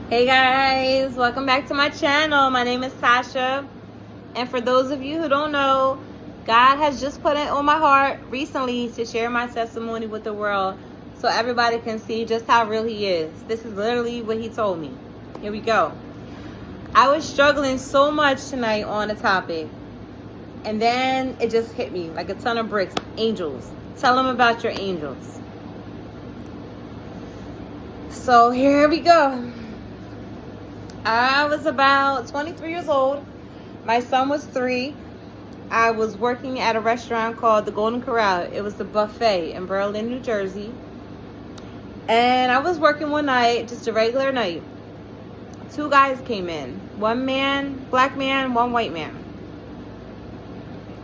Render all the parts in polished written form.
Hey guys, welcome back to my channel. My name is Tasha, and for those of you who don't know, God has just put it on my heart recently to share my testimony with the world so everybody can see just how real He is. This is literally what He told me. Here we go. I was struggling so much tonight on a topic, and then it just hit me like a ton of bricks. Angels. Tell them about your angels. So here we go. I was about 23 years old. My son was 3. I was working at a restaurant called the Golden Corral. It was the buffet in Berlin, New Jersey. And I was working one night, just a regular night. 2 guys came in. 1 man, black man, 1 white man.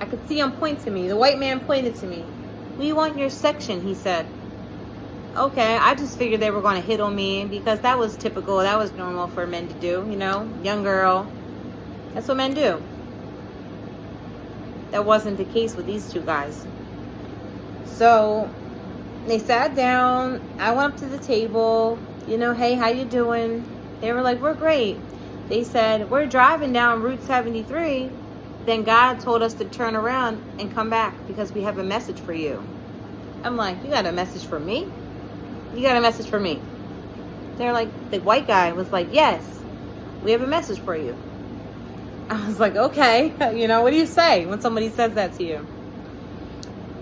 I could see him point to me. The white man pointed to me. "We want your section," he said. Okay, I just figured they were going to hit on me because that was typical. That was normal for men to do, you know, young girl. That's what men do. That wasn't the case with these 2 guys. So they sat down. I went up to the table, you know, "Hey, how you doing?" They were like, "We're great." They said, "We're driving down Route 73. Then God told us to turn around and come back because we have a message for you." I'm like, "You got a message for me? You got a message for me?" They're like, the white guy was like, "Yes, we have a message for you." I was like, okay, you know, what do you say when somebody says that to you?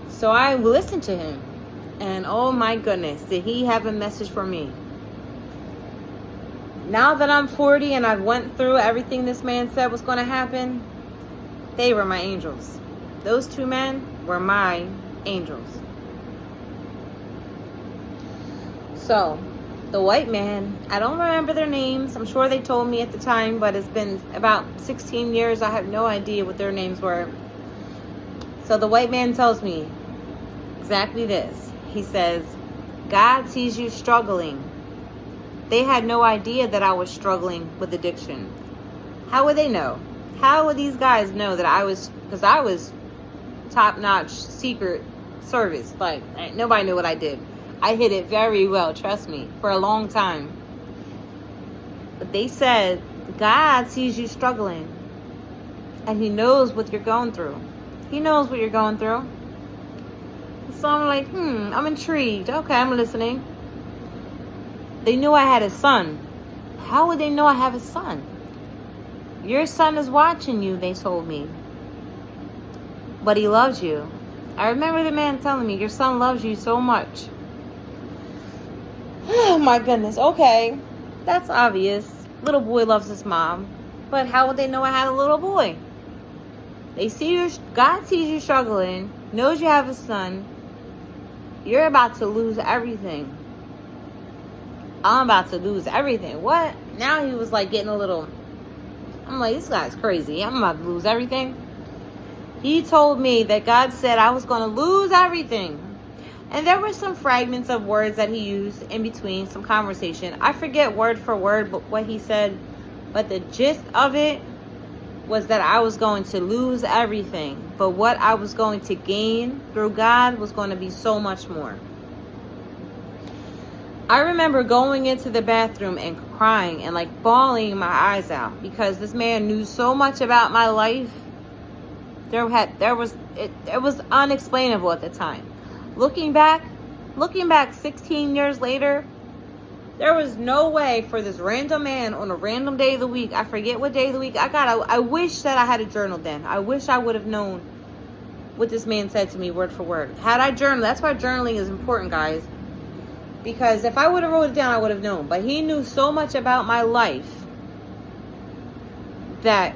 So I listened to him, and oh my goodness, did he have a message for me. Now that I'm 40 and I've went through everything this man said was going to happen, they were my angels. Those 2 men were my angels. So, the white man, I don't remember their names. I'm sure they told me at the time, but it's been about 16 years. I have no idea what their names were. So the white man tells me exactly this. He says, "God sees you struggling." They had no idea that I was struggling with addiction. How would they know? How would these guys know that I was, because I was top-notch secret service. Like, nobody knew what I did. I hid it very well, trust me, for a long time. But they said, God sees you struggling. And He knows what you're going through. He knows what you're going through. So I'm like, I'm intrigued. Okay, I'm listening. They knew I had a son. How would they know I have a son? "Your son is watching you," they told me. "But he loves you." I remember the man telling me, "Your son loves you so much." Oh my goodness. Okay, that's obvious. Little boy loves his mom. But how would they know I had a little boy? They see you. God sees you struggling, knows you have a son. You're about to lose everything. I'm about to lose everything. What? Now he was like getting a little, I'm like, this guy's crazy. I'm about to lose everything. He told me that God said I was going to lose everything. And there were some fragments of words that He used in between, some conversation. I forget word for word but what He said. But the gist of it was that I was going to lose everything. But what I was going to gain through God was going to be so much more. I remember going into the bathroom and crying and like bawling my eyes out because this man knew so much about my life. It was unexplainable at the time. Looking back 16 years later, there was no way for this random man on a random day of the week, I forget what day of the week, I wish that I had a journal then. I wish I would have known what this man said to me word for word. Had I journaled, that's why journaling is important, guys. Because if I would have wrote it down, I would have known. But he knew so much about my life that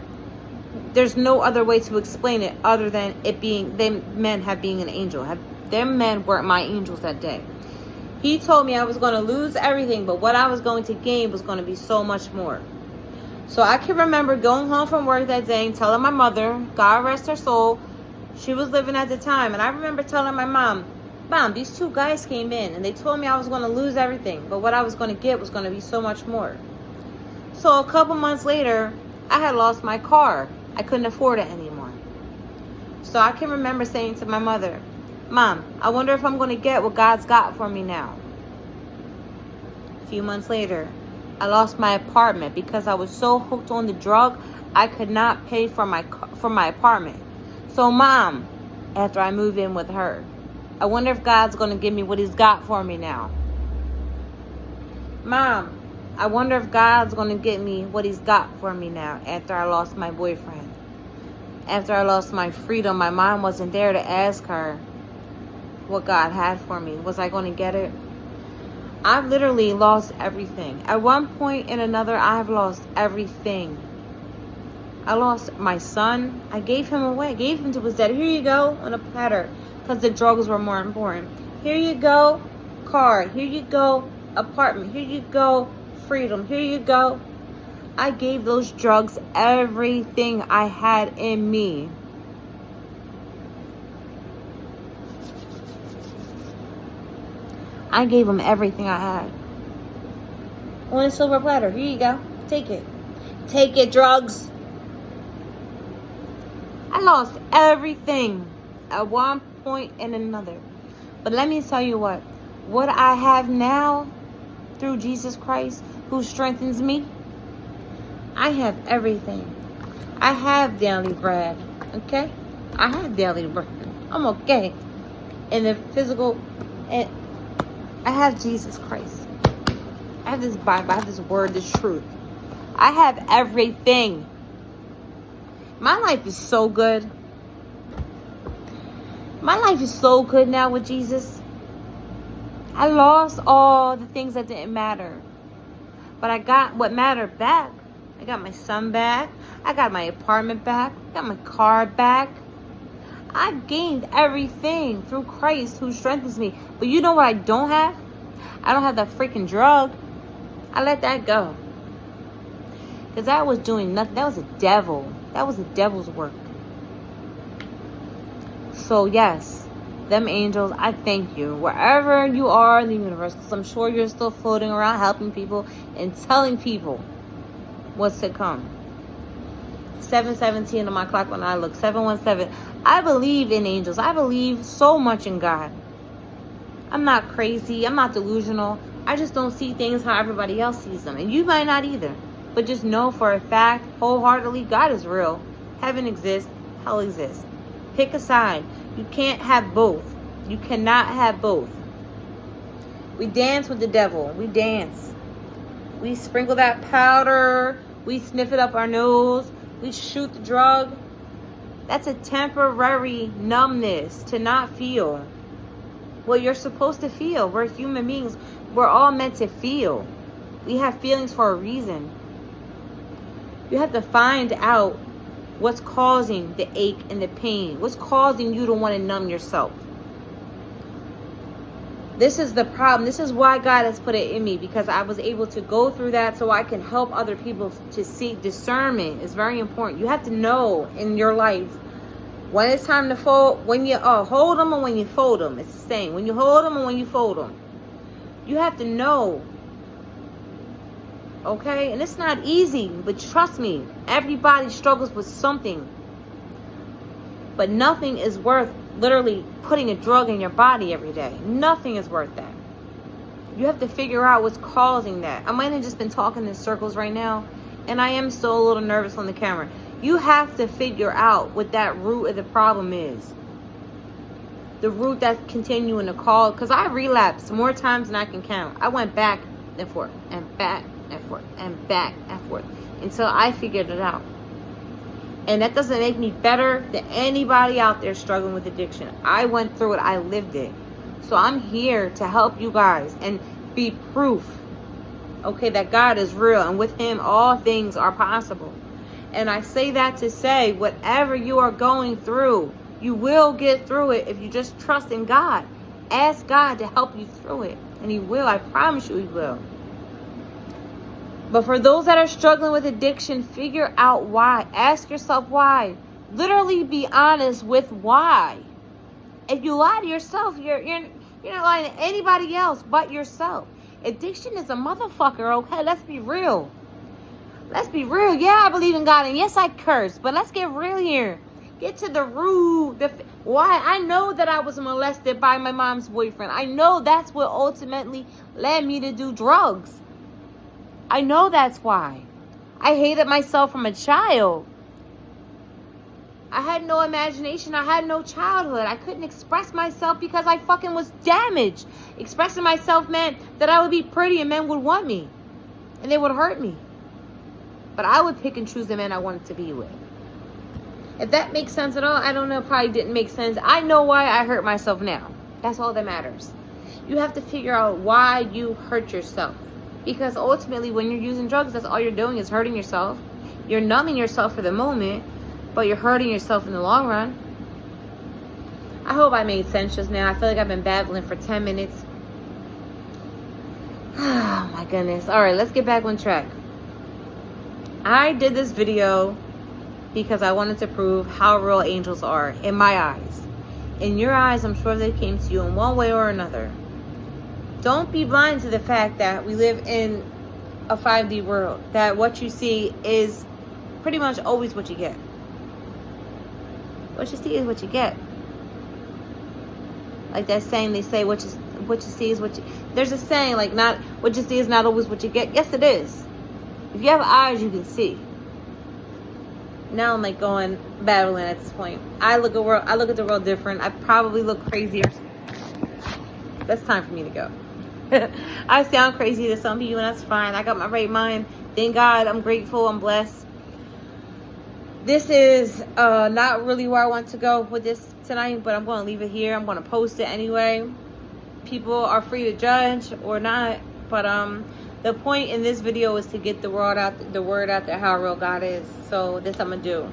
there's no other way to explain it other than it being, them men have being an angel. Them men weren't my angels that day. He told me I was going to lose everything, but what I was going to gain was going to be so much more. So I can remember going home from work that day and telling my mother, God rest her soul, she was living at the time. And I remember telling my mom, these 2 guys came in and they told me I was going to lose everything, but what I was going to get was going to be so much more. So a couple months later, I had lost my car. I couldn't afford it anymore. So I can remember saying to my mother, Mom, I wonder if I'm going to get what God's got for me now. A few months later, I lost my apartment because I was so hooked on the drug, I could not pay for my apartment. So Mom, after I move in with her, I wonder if God's going to give me what he's got for me now. Mom, I wonder if God's going to get me what he's got for me now after I lost my boyfriend. After I lost my freedom, my mom wasn't there to ask her what God had for me. Was I going to get it? I've literally lost everything. At one point and another, I've lost everything. I lost my son. I gave him away. I gave him to his dad. Here you go, on a platter, because the drugs were more important. Here you go, car. Here you go, apartment. Here you go, freedom. Here you go. I gave those drugs everything I had in me. I gave them everything I had. On a silver platter. Here you go. Take it. Take it, drugs. I lost everything at one point and another. But let me tell you what I have now through Jesus Christ, who strengthens me, I have everything. I have daily bread, okay? I have daily bread. I'm okay. In the physical, and I have Jesus Christ. I have this Bible. I have this word, this truth. I have everything. My life is so good. My life is so good now with Jesus. I lost all the things that didn't matter. But I got what mattered back. I got my son back. I got my apartment back. I got my car back. I've gained everything through Christ who strengthens me. But you know what I don't have? I don't have that freaking drug. I let that go. Because that was doing nothing. That was a devil. That was the devil's work. So yes, them angels, I thank you. Wherever you are in the universe, because I'm sure you're still floating around helping people and telling people what's to come. 7:17 on my clock when I look. 7:17. I believe in angels. I believe so much in God. I'm not crazy. I'm not delusional. I just don't see things how everybody else sees them. And you might not either. But just know for a fact, wholeheartedly, God is real. Heaven exists. Hell exists. Pick a side. You can't have both. You cannot have both. We dance with the devil. We dance. We sprinkle that powder. We sniff it up our nose. We shoot the drug. That's a temporary numbness to not feel what you're supposed to feel. We're human beings. We're all meant to feel. We have feelings for a reason. You have to find out what's causing the ache and the pain. What's causing you to want to numb yourself. This is the problem. This is why God has put it in me, because I was able to go through that so I can help other people to see. Discernment is very important. You have to know in your life when it's time to fold, when you hold them and when you fold them. It's the same. When you hold them and when you fold them. You have to know. Okay? And it's not easy, but trust me, everybody struggles with something. But nothing is worth literally putting a drug in your body every day. Nothing is worth that. You have to figure out what's causing that. I might have just been talking in circles right now, and I am still a little nervous on the camera. You have to figure out what that root of the problem is. The root that's continuing to cause. Because I relapsed more times than I can count. I went back and forth and back and forth and back and forth until I figured it out. And that doesn't make me better than anybody out there struggling with addiction. I went through it. I lived it. So I'm here to help you guys and be proof, okay, that God is real. And with him, all things are possible. And I say that to say, whatever you are going through, you will get through it if you just trust in God. Ask God to help you through it. And he will. I promise you he will. But for those that are struggling with addiction, figure out why. Ask yourself why. Literally be honest with why. If you lie to yourself, you're not lying to anybody else but yourself. Addiction is a motherfucker, okay? Let's be real. Let's be real. Yeah, I believe in God, and yes, I curse. But let's get real here. Get to the root. Why? I know that I was molested by my mom's boyfriend. I know that's what ultimately led me to do drugs. I know that's why. I hated myself from a child. I had no imagination. I had no childhood. I couldn't express myself because I fucking was damaged. Expressing myself meant that I would be pretty and men would want me. And they would hurt me. But I would pick and choose the men I wanted to be with. If that makes sense at all, I don't know. Probably didn't make sense. I know why I hurt myself now. That's all that matters. You have to figure out why you hurt yourself. Because ultimately, when you're using drugs, that's all you're doing is hurting yourself. You're numbing yourself for the moment, but you're hurting yourself in the long run. I hope I made sense just now. I feel like I've been babbling for 10 minutes. Oh my goodness. All right, let's get back on track. I did this video because I wanted to prove how real angels are in my eyes. In your eyes, I'm sure they came to you in one way or another. Don't be blind to the fact that we live in a 5D world. That what you see is pretty much always what you get. What you see is what you get. Like that saying they say, what you see is what you... There's a saying, like, not what you see is not always what you get. Yes, it is. If you have eyes, you can see. Now I'm like going battling at this point. I look at the world different. I probably look crazier. That's time for me to go. I sound crazy to some people, and that's fine. I got my right mind. Thank God. I'm grateful. I'm blessed. This is not really where I want to go with this tonight, but I'm going to leave it here. I'm going to post it anyway. People are free to judge or not, but the point in this video is to get the word out there how real God is. So this I'm going to do.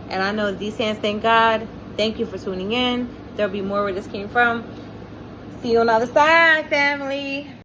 And I know these hands thank God. Thank you for tuning in. There'll be more where this came from. See you on the other side, family.